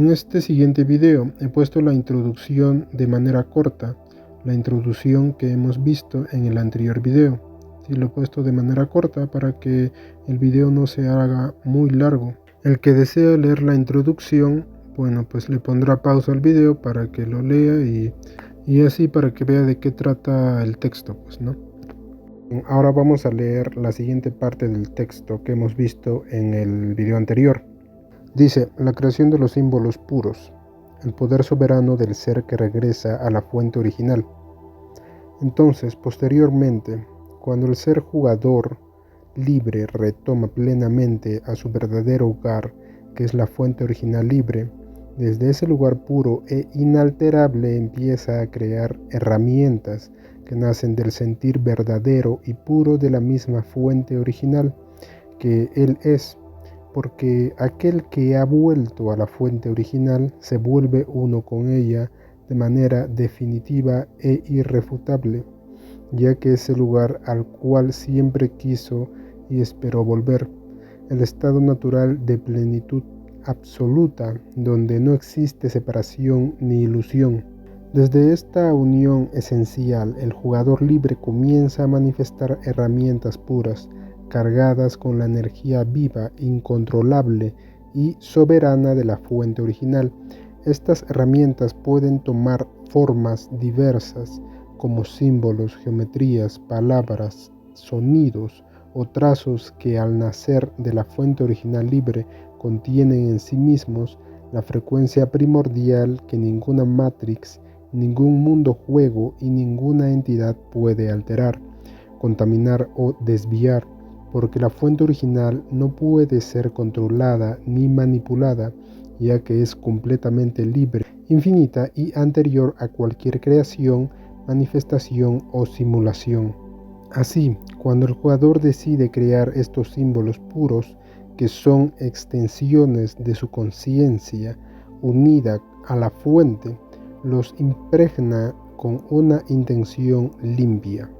En este siguiente video he puesto la introducción de manera corta, la introducción que hemos visto en el anterior video. Sí, lo he puesto de manera corta para que el video no se haga muy largo. El que desea leer la introducción, bueno, pues le pondrá pausa al video para que lo lea y así para que vea de qué trata el texto, pues, ¿no? Ahora vamos a leer la siguiente parte del texto que hemos visto en el video anterior. Dice: la creación de los símbolos puros, el poder soberano del ser que regresa a la fuente original. Entonces, posteriormente, cuando el ser jugador libre retoma plenamente a su verdadero hogar, que es la fuente original libre, desde ese lugar puro e inalterable empieza a crear herramientas que nacen del sentir verdadero y puro de la misma fuente original, que él es, porque aquel que ha vuelto a la fuente original se vuelve uno con ella de manera definitiva e irrefutable, ya que es el lugar al cual siempre quiso y esperó volver, el estado natural de plenitud absoluta, donde no existe separación ni ilusión. Desde esta unión esencial, el jugador libre comienza a manifestar herramientas puras, cargadas con la energía viva, incontrolable y soberana de la fuente original. Estas herramientas pueden tomar formas diversas, como símbolos, geometrías, palabras, sonidos o trazos que al nacer de la fuente original libre contienen en sí mismos la frecuencia primordial que ninguna matrix, ningún mundo juego y ninguna entidad puede alterar, contaminar o desviar, porque la fuente original no puede ser controlada ni manipulada, ya que es completamente libre, infinita y anterior a cualquier creación, manifestación o simulación. Así, cuando el jugador decide crear estos símbolos puros, que son extensiones de su conciencia unida a la fuente, los impregna con una intención limpia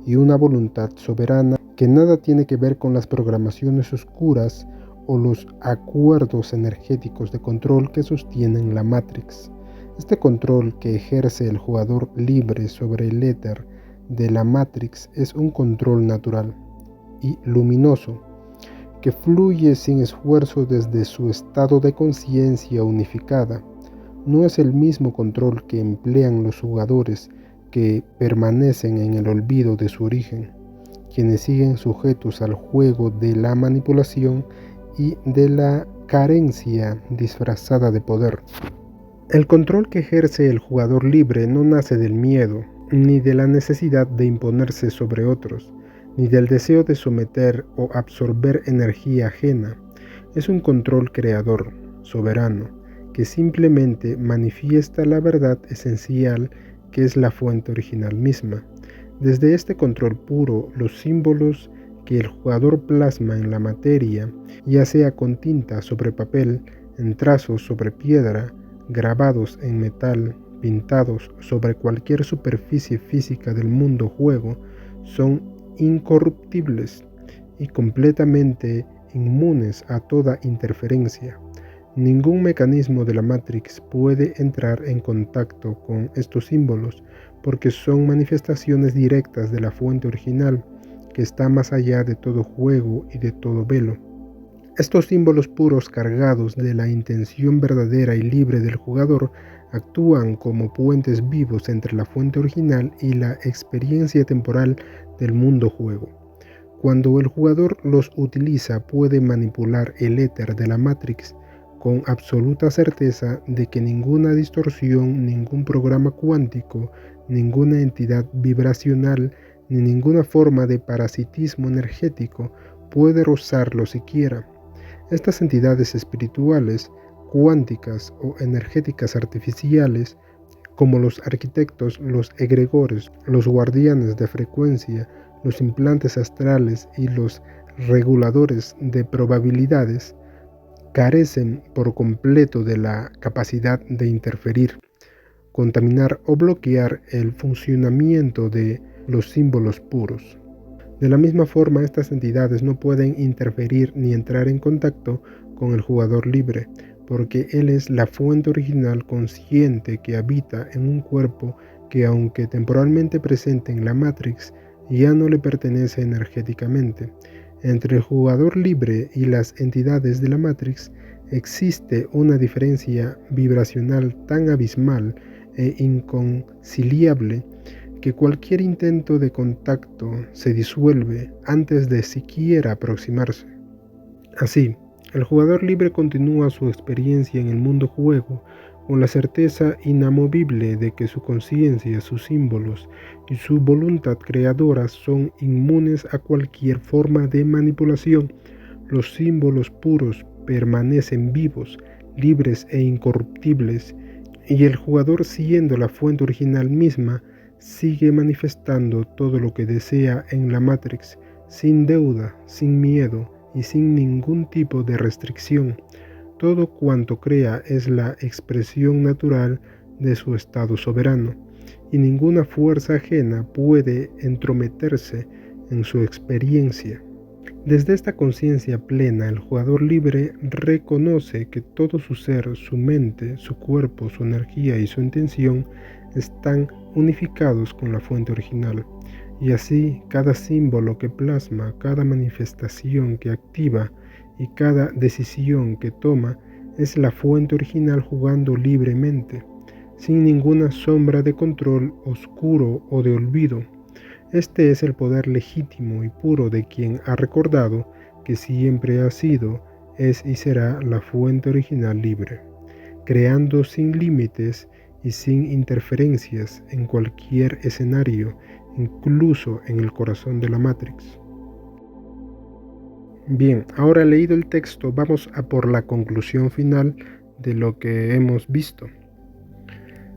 y una voluntad soberana que nada tiene que ver con las programaciones oscuras o los acuerdos energéticos de control que sostienen la Matrix. Este control que ejerce el jugador libre sobre el éter de la Matrix es un control natural y luminoso, que fluye sin esfuerzo desde su estado de conciencia unificada. No es el mismo control que emplean los jugadores que permanecen en el olvido de su origen, quienes siguen sujetos al juego de la manipulación y de la carencia disfrazada de poder. El control que ejerce el jugador libre no nace del miedo, ni de la necesidad de imponerse sobre otros, ni del deseo de someter o absorber energía ajena. Es un control creador, soberano, que simplemente manifiesta la verdad esencial que es la fuente original misma. Desde este control puro, los símbolos que el jugador plasma en la materia, ya sea con tinta sobre papel, en trazos sobre piedra, grabados en metal, pintados sobre cualquier superficie física del mundo juego, son incorruptibles y completamente inmunes a toda interferencia. Ningún mecanismo de la Matrix puede entrar en contacto con estos símbolos porque son manifestaciones directas de la fuente original que está más allá de todo juego y de todo velo. Estos símbolos puros cargados de la intención verdadera y libre del jugador actúan como puentes vivos entre la fuente original y la experiencia temporal del mundo juego. Cuando el jugador los utiliza, puede manipular el éter de la Matrix con absoluta certeza de que ninguna distorsión, ningún programa cuántico, ninguna entidad vibracional, ni ninguna forma de parasitismo energético puede rozarlo siquiera. Estas entidades espirituales, cuánticas o energéticas artificiales, como los arquitectos, los egregores, los guardianes de frecuencia, los implantes astrales y los reguladores de probabilidades, carecen por completo de la capacidad de interferir, contaminar o bloquear el funcionamiento de los símbolos puros. De la misma forma, estas entidades no pueden interferir ni entrar en contacto con el jugador libre, porque él es la fuente original consciente que habita en un cuerpo que, aunque temporalmente presente en la Matrix, ya no le pertenece energéticamente. Entre el jugador libre y las entidades de la Matrix existe una diferencia vibracional tan abismal e inconciliable que cualquier intento de contacto se disuelve antes de siquiera aproximarse. Así, el jugador libre continúa su experiencia en el mundo juego con la certeza inamovible de que su conciencia, sus símbolos y su voluntad creadora son inmunes a cualquier forma de manipulación. Los símbolos puros permanecen vivos, libres e incorruptibles, y el jugador, siendo la fuente original misma, sigue manifestando todo lo que desea en la Matrix, sin deuda, sin miedo y sin ningún tipo de restricción. Todo cuanto crea es la expresión natural de su estado soberano, y ninguna fuerza ajena puede entrometerse en su experiencia. Desde esta conciencia plena, el jugador libre reconoce que todo su ser, su mente, su cuerpo, su energía y su intención están unificados con la fuente original. Y así, cada símbolo que plasma, cada manifestación que activa y cada decisión que toma es la fuente original jugando libremente, sin ninguna sombra de control oscuro o de olvido. Este es el poder legítimo y puro de quien ha recordado que siempre ha sido, es y será la fuente original libre, creando sin límites y sin interferencias en cualquier escenario, incluso en el corazón de la Matrix. Bien, ahora leído el texto, vamos a por la conclusión final de lo que hemos visto.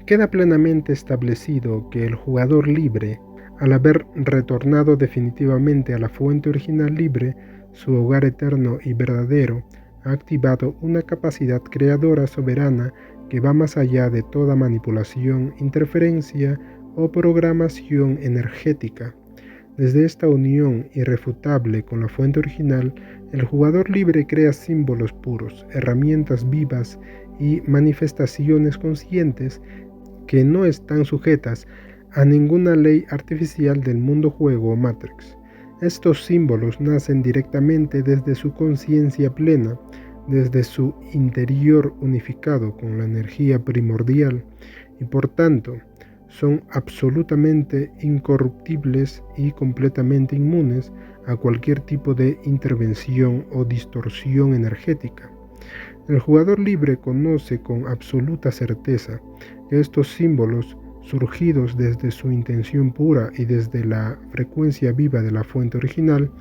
Queda plenamente establecido que el jugador libre, al haber retornado definitivamente a la fuente original libre, su hogar eterno y verdadero, ha activado una capacidad creadora soberana que va más allá de toda manipulación, interferencia o programación energética. Desde esta unión irrefutable con la fuente original, el jugador libre crea símbolos puros, herramientas vivas y manifestaciones conscientes que no están sujetas a ninguna ley artificial del mundo juego o Matrix. Estos símbolos nacen directamente desde su conciencia plena, desde su interior unificado con la energía primordial, y por tanto son absolutamente incorruptibles y completamente inmunes a cualquier tipo de intervención o distorsión energética. El jugador libre conoce con absoluta certeza que estos símbolos, surgidos desde su intención pura y desde la frecuencia viva de la fuente original,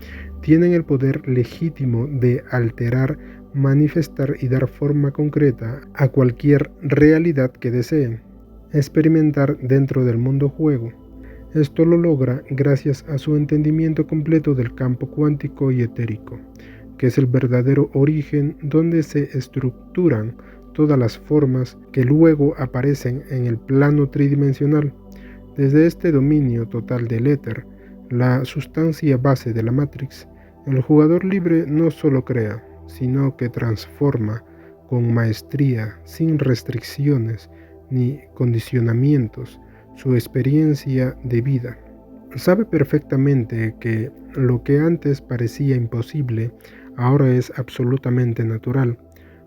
tienen el poder legítimo de alterar, manifestar y dar forma concreta a cualquier realidad que deseen experimentar dentro del mundo juego. Esto lo logra gracias a su entendimiento completo del campo cuántico y etérico, que es el verdadero origen donde se estructuran todas las formas que luego aparecen en el plano tridimensional. Desde este dominio total del éter, la sustancia base de la Matrix, el jugador libre no solo crea, sino que transforma con maestría, sin restricciones ni condicionamientos, su experiencia de vida. Sabe perfectamente que lo que antes parecía imposible, ahora es absolutamente natural.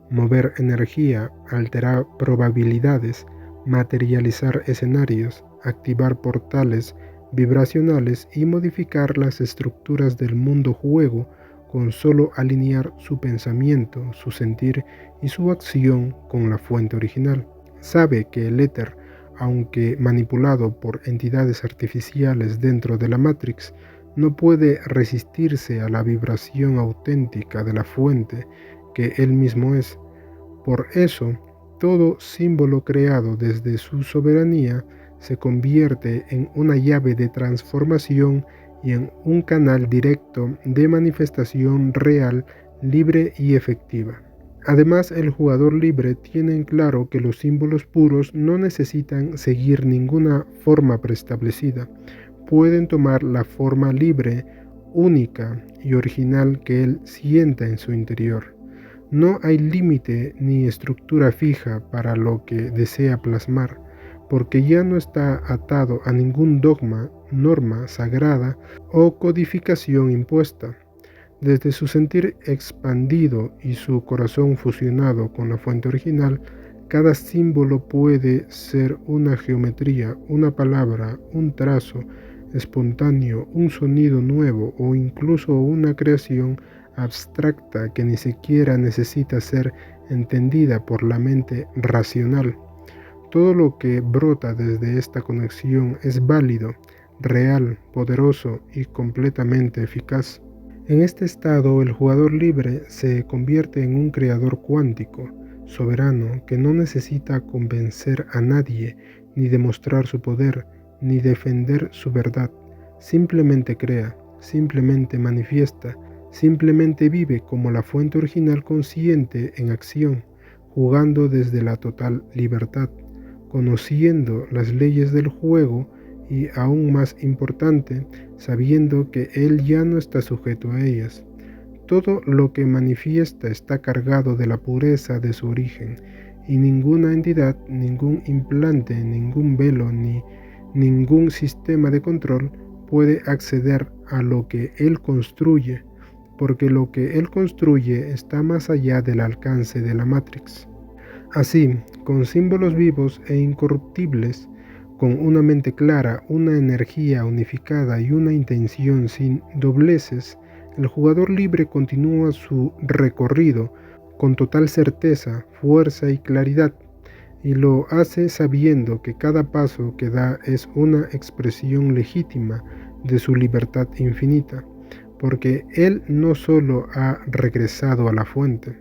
Mover energía, alterar probabilidades, materializar escenarios, activar portales vibracionales y modificar las estructuras del mundo juego con solo alinear su pensamiento, su sentir y su acción con la fuente original. Sabe que el éter, aunque manipulado por entidades artificiales dentro de la Matrix, no puede resistirse a la vibración auténtica de la fuente que él mismo es. Por eso, todo símbolo creado desde su soberanía se convierte en una llave de transformación y en un canal directo de manifestación real, libre y efectiva. Además, el jugador libre tiene en claro que los símbolos puros no necesitan seguir ninguna forma preestablecida. Pueden tomar la forma libre, única y original que él sienta en su interior. No hay límite ni estructura fija para lo que desea plasmar, porque ya no está atado a ningún dogma, norma sagrada o codificación impuesta. Desde su sentir expandido y su corazón fusionado con la fuente original, cada símbolo puede ser una geometría, una palabra, un trazo espontáneo, un sonido nuevo o incluso una creación abstracta que ni siquiera necesita ser entendida por la mente racional. Todo lo que brota desde esta conexión es válido, real, poderoso y completamente eficaz. En este estado, el jugador libre se convierte en un creador cuántico, soberano, que no necesita convencer a nadie, ni demostrar su poder, ni defender su verdad. Simplemente crea, simplemente manifiesta, simplemente vive como la fuente original consciente en acción, jugando desde la total libertad, conociendo las leyes del juego y, aún más importante, sabiendo que él ya no está sujeto a ellas. Todo lo que manifiesta está cargado de la pureza de su origen, y ninguna entidad, ningún implante, ningún velo ni ningún sistema de control puede acceder a lo que él construye, porque lo que él construye está más allá del alcance de la Matrix. Así, con símbolos vivos e incorruptibles, con una mente clara, una energía unificada y una intención sin dobleces, el jugador libre continúa su recorrido con total certeza, fuerza y claridad, y lo hace sabiendo que cada paso que da es una expresión legítima de su libertad infinita, porque él no solo ha regresado a la fuente,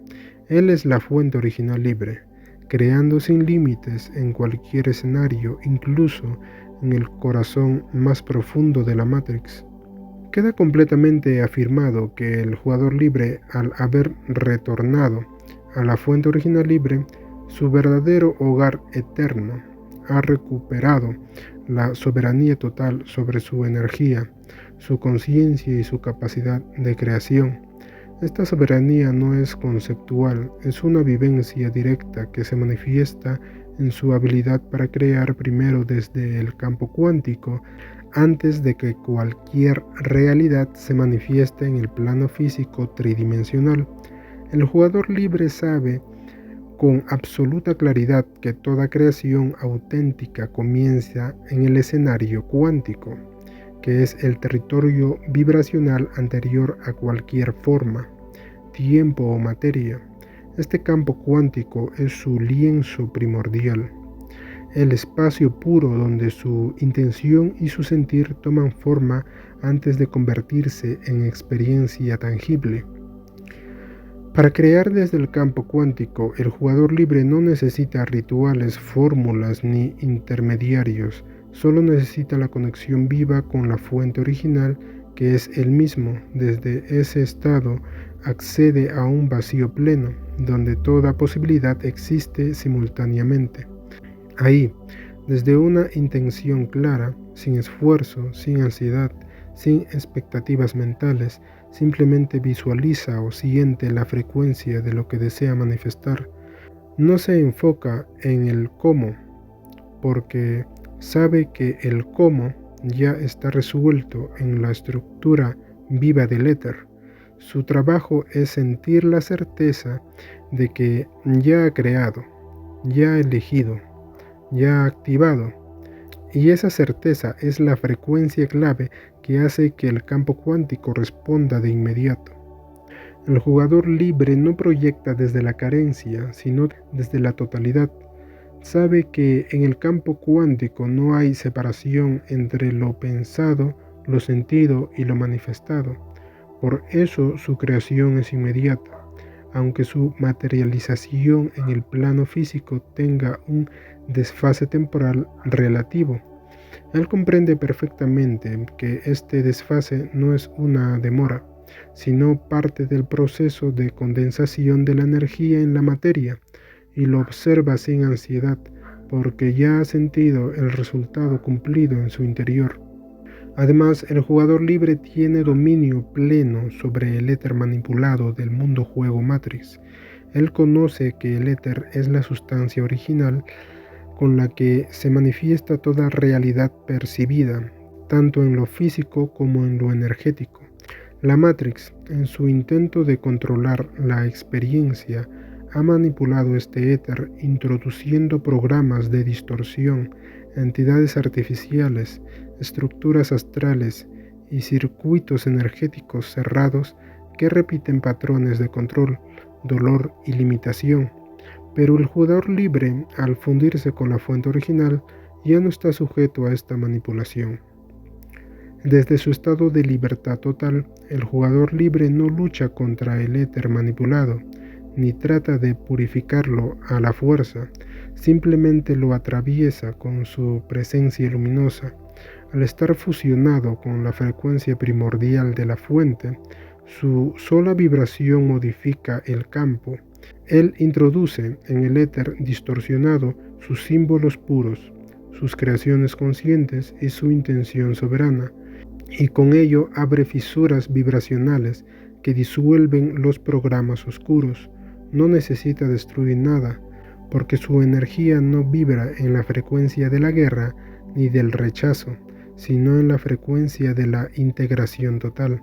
él es la fuente original libre, creando sin límites en cualquier escenario, incluso en el corazón más profundo de la Matrix. Queda completamente afirmado que el jugador libre, al haber retornado a la fuente original libre, su verdadero hogar eterno, ha recuperado la soberanía total sobre su energía, su conciencia y su capacidad de creación. Esta soberanía no es conceptual, es una vivencia directa que se manifiesta en su habilidad para crear primero desde el campo cuántico, antes de que cualquier realidad se manifieste en el plano físico tridimensional. El jugador libre sabe con absoluta claridad que toda creación auténtica comienza en el escenario cuántico, que es el territorio vibracional anterior a cualquier forma, tiempo o materia. Este campo cuántico es su lienzo primordial, el espacio puro donde su intención y su sentir toman forma antes de convertirse en experiencia tangible. Para crear desde el campo cuántico, el jugador libre no necesita rituales, fórmulas ni intermediarios, solo necesita la conexión viva con la fuente original, que es él mismo. Desde ese estado accede a un vacío pleno, donde toda posibilidad existe simultáneamente. Ahí, desde una intención clara, sin esfuerzo, sin ansiedad, sin expectativas mentales, simplemente visualiza o siente la frecuencia de lo que desea manifestar. No se enfoca en el cómo, porque sabe que el cómo ya está resuelto en la estructura viva del éter. Su trabajo es sentir la certeza de que ya ha creado, ya ha elegido, ya ha activado. Y esa certeza es la frecuencia clave que hace que el campo cuántico responda de inmediato. El jugador libre no proyecta desde la carencia, sino desde la totalidad. Sabe que en el campo cuántico no hay separación entre lo pensado, lo sentido y lo manifestado. Por eso su creación es inmediata, aunque su materialización en el plano físico tenga un desfase temporal relativo. Él comprende perfectamente que este desfase no es una demora, sino parte del proceso de condensación de la energía en la materia, y lo observa sin ansiedad, porque ya ha sentido el resultado cumplido en su interior. Además, el jugador libre tiene dominio pleno sobre el éter manipulado del mundo juego Matrix. Él conoce que el éter es la sustancia original con la que se manifiesta toda realidad percibida, tanto en lo físico como en lo energético. La Matrix, en su intento de controlar la experiencia, ha manipulado este éter introduciendo programas de distorsión, entidades artificiales, estructuras astrales y circuitos energéticos cerrados que repiten patrones de control, dolor y limitación. Pero el jugador libre, al fundirse con la fuente original, ya no está sujeto a esta manipulación. Desde su estado de libertad total, el jugador libre no lucha contra el éter manipulado, ni trata de purificarlo a la fuerza, simplemente lo atraviesa con su presencia luminosa. Al estar fusionado con la frecuencia primordial de la fuente, su sola vibración modifica el campo. Él introduce en el éter distorsionado sus símbolos puros, sus creaciones conscientes y su intención soberana, y con ello abre fisuras vibracionales que disuelven los programas oscuros. No necesita destruir nada, porque su energía no vibra en la frecuencia de la guerra ni del rechazo, sino en la frecuencia de la integración total.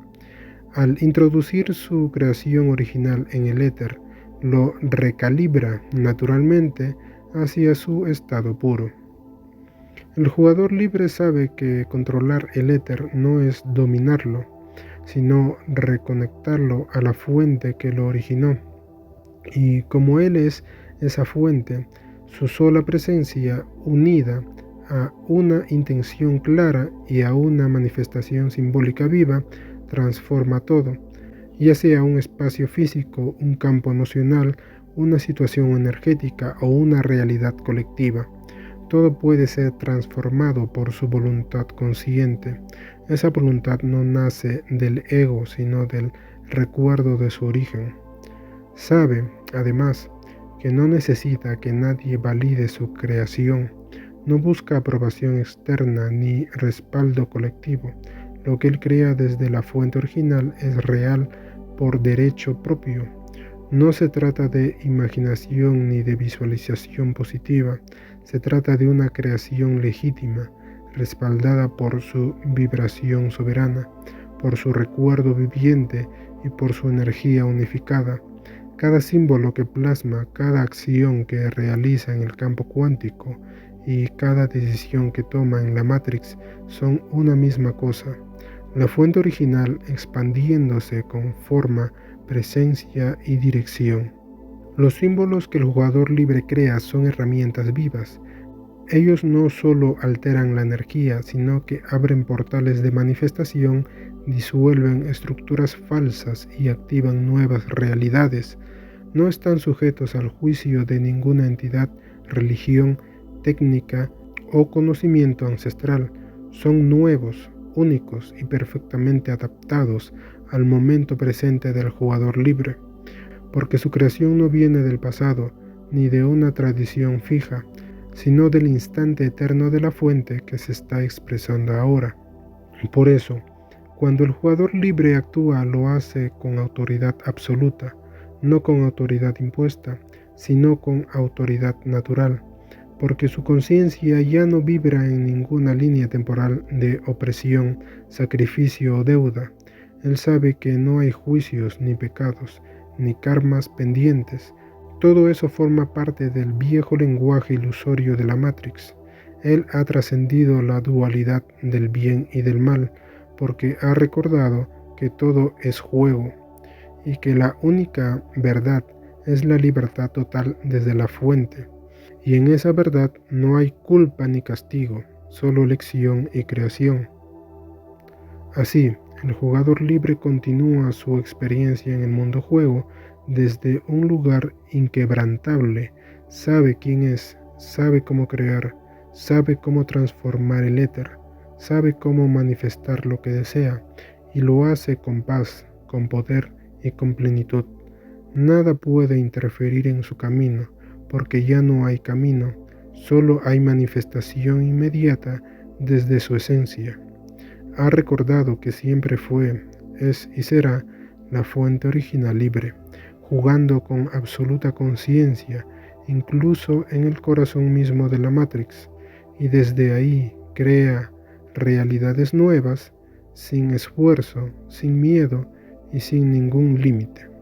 Al introducir su creación original en el éter, lo recalibra naturalmente hacia su estado puro. El jugador libre sabe que controlar el éter no es dominarlo, sino reconectarlo a la fuente que lo originó. Y como él es esa fuente, su sola presencia unida a una intención clara y a una manifestación simbólica viva, transforma todo, ya sea un espacio físico, un campo emocional, una situación energética o una realidad colectiva. Todo puede ser transformado por su voluntad consciente. Esa voluntad no nace del ego, sino del recuerdo de su origen. Sabe, además, que no necesita que nadie valide su creación. No busca aprobación externa ni respaldo colectivo. Lo que él crea desde la fuente original es real por derecho propio. No se trata de imaginación ni de visualización positiva, se trata de una creación legítima, respaldada por su vibración soberana, por su recuerdo viviente y por su energía unificada. Cada símbolo que plasma, cada acción que realiza en el campo cuántico y cada decisión que toma en la Matrix son una misma cosa. La fuente original expandiéndose con forma, presencia y dirección. Los símbolos que el jugador libre crea son herramientas vivas. Ellos no solo alteran la energía, sino que abren portales de manifestación, disuelven estructuras falsas y activan nuevas realidades. No están sujetos al juicio de ninguna entidad, religión, técnica o conocimiento ancestral. Son nuevos, únicos y perfectamente adaptados al momento presente del jugador libre, porque su creación no viene del pasado ni de una tradición fija, sino del instante eterno de la fuente que se está expresando ahora. Por eso, cuando el jugador libre actúa, lo hace con autoridad absoluta, no con autoridad impuesta, sino con autoridad natural, porque su conciencia ya no vibra en ninguna línea temporal de opresión, sacrificio o deuda. Él sabe que no hay juicios ni pecados, ni karmas pendientes. Todo eso forma parte del viejo lenguaje ilusorio de la Matrix. Él ha trascendido la dualidad del bien y del mal, porque ha recordado que todo es juego, y que la única verdad es la libertad total desde la fuente. Y en esa verdad no hay culpa ni castigo, solo elección y creación. Así, el jugador libre continúa su experiencia en el mundo juego desde un lugar inquebrantable. Sabe quién es, sabe cómo crear, sabe cómo transformar el éter, sabe cómo manifestar lo que desea, y lo hace con paz, con poder y con plenitud. Nada puede interferir en su camino, porque ya no hay camino, solo hay manifestación inmediata desde su esencia. Ha recordado que siempre fue, es y será la fuente original libre. jugando con absoluta conciencia, incluso en el corazón mismo de la Matrix, y desde ahí crea realidades nuevas, sin esfuerzo, sin miedo y sin ningún límite.